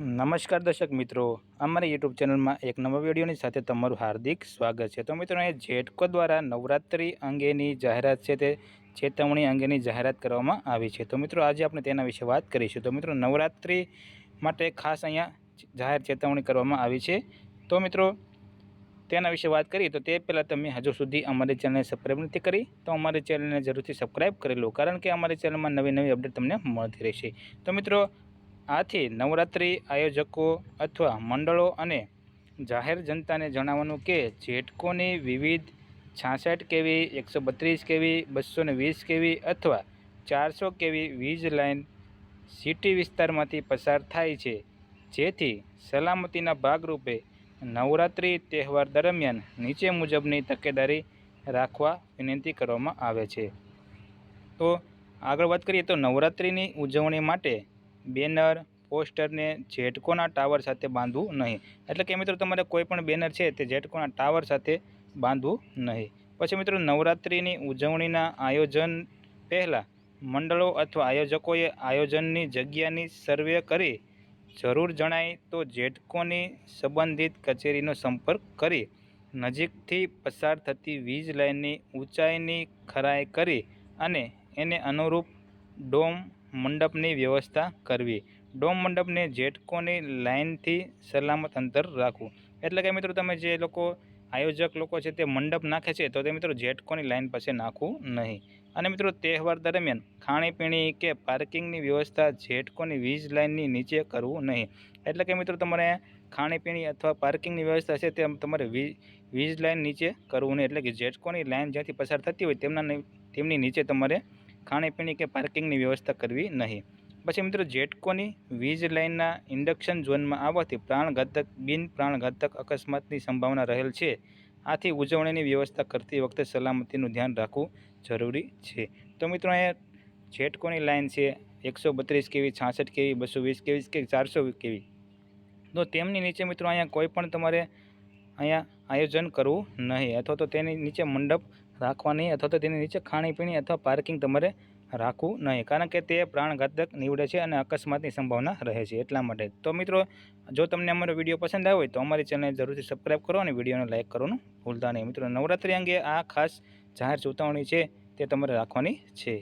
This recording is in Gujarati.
નમસ્કાર દર્શક મિત્રો, અમારી યુટ્યુબ ચેનલમાં એક નવા વિડીયોની સાથે તમારું હાર્દિક સ્વાગત છે। તો મિત્રો, એ જેટકો દ્વારા નવરાત્રિ અંગેની જાહેરાત છે તે ચેતવણી અંગેની જાહેરાત કરવામાં આવી છે। તો મિત્રો, આજે આપણે તેના વિશે વાત કરીશું। તો મિત્રો, નવરાત્રિ માટે ખાસ અહીંયા જાહેર ચેતવણી કરવામાં આવી છે। તો મિત્રો, તેના વિશે વાત કરીએ તો તે પહેલાં તમે હજુ સુધી અમારી ચેનલને સબસ્ક્રાઈબ નથી કરી તો અમારી ચેનલને જરૂરથી સબસ્ક્રાઈબ કરી લો, કારણ કે અમારી ચેનલમાં નવી નવી અપડેટ તમને મળતી રહેશે। તો મિત્રો, આથી નવરાત્રિ આયોજકો અથવા મંડળો અને જાહેર જનતાને જણાવવાનું કે જેટકોની વિવિધ 66 કેવી, 132 કેવી, 220 કેવી અથવા 400 કેવી વીજ લાઇન સિટી વિસ્તારમાંથી પસાર થાય છે, જેથી સલામતીના ભાગરૂપે નવરાત્રિ તહેવાર દરમિયાન નીચે મુજબની તકેદારી રાખવા વિનંતી કરવામાં આવે છે। તો આગળ વાત કરીએ તો નવરાત્રિની ઉજવણી માટે બેનર, પોસ્ટરને જેટકોના ટાવર સાથે બાંધવું નહીં। એટલે કે મિત્રો, તમારે કોઈ પણ બેનર છે તે જેટકોના ટાવર સાથે બાંધવું નહીં। પછી મિત્રો, નવરાત્રિની ઉજવણીના આયોજન પહેલાં મંડળો અથવા આયોજકોએ આયોજનની જગ્યાની સર્વે કરી જરૂર જણાય તો જેટકોની સંબંધિત કચેરીનો સંપર્ક કરી નજીકથી પસાર થતી વીજ લાઇનની ઊંચાઈની ખરાઈ કરી અને એને અનુરૂપ ડોમ મંડપની વ્યવસ્થા કરવી। ડોમ મંડપને જેટકોની લાઇનથી સલામત અંતર રાખવું। એટલે કે મિત્રો, તમે જે લોકો આયોજક લોકો છે તે મંડપ નાખે છે તો તે મિત્રો જેટકોની લાઇન પાસે નાખવું નહીં। અને મિત્રો, તહેવાર દરમિયાન ખાણીપીણી કે પાર્કિંગની વ્યવસ્થા જેટકોની વીજ લાઇનની નીચે કરવું નહીં। એટલે કે મિત્રો, તમારે ખાણીપીણી અથવા પાર્કિંગની વ્યવસ્થા છે તે તમારે વીજ લાઇન નીચે કરવું નહીં। એટલે કે જેટકોની લાઇન જ્યાંથી પસાર થતી હોય તેમની નીચે તમારે ખાણીપીણી કે પાર્કિંગની વ્યવસ્થા કરવી નહીં। પછી મિત્રો, જેટકોની વીજ લાઇનના ઇન્ડક્શન ઝોનમાં આવવાથી પ્રાણઘાતક, બિન પ્રાણઘાતક અકસ્માતની સંભાવના રહેલ છે। આથી ઉજવણીની વ્યવસ્થા કરતી વખતે સલામતીનું ધ્યાન રાખવું જરૂરી છે। તો મિત્રો, અહીંયા જેટકોની લાઇન છે 132 કેવી, 66 કેવી, 220 કેવી કે 400 કેવી, તો તેમની નીચે મિત્રો અહીંયા કોઈ પણ તમારે અહીંયા આયોજન કરવું નહીં, અથવા તો તેની નીચે મંડપ રાખવા નહીં, અથવા તો તેની નીચે ખાણીપીણી અથવા પાર્કિંગ તમારે રાખવું નહીં, કારણ કે તે પ્રાણઘાતક નીવડે છે અને અકસ્માતની સંભાવના રહે છે એટલા માટે। તો મિત્રો, જો તમને અમારો વિડીયો પસંદ આવ્યો હોય તો અમારી ચેનલને જરૂરથી સબસ્ક્રાઈબ કરો અને વિડીયોને લાઇક કરવાનું ભૂલતા નહીં। મિત્રો, નવરાત્રિ અંગે આ ખાસ જાહેર ચેતવણી છે તે તમારે રાખવાની છે।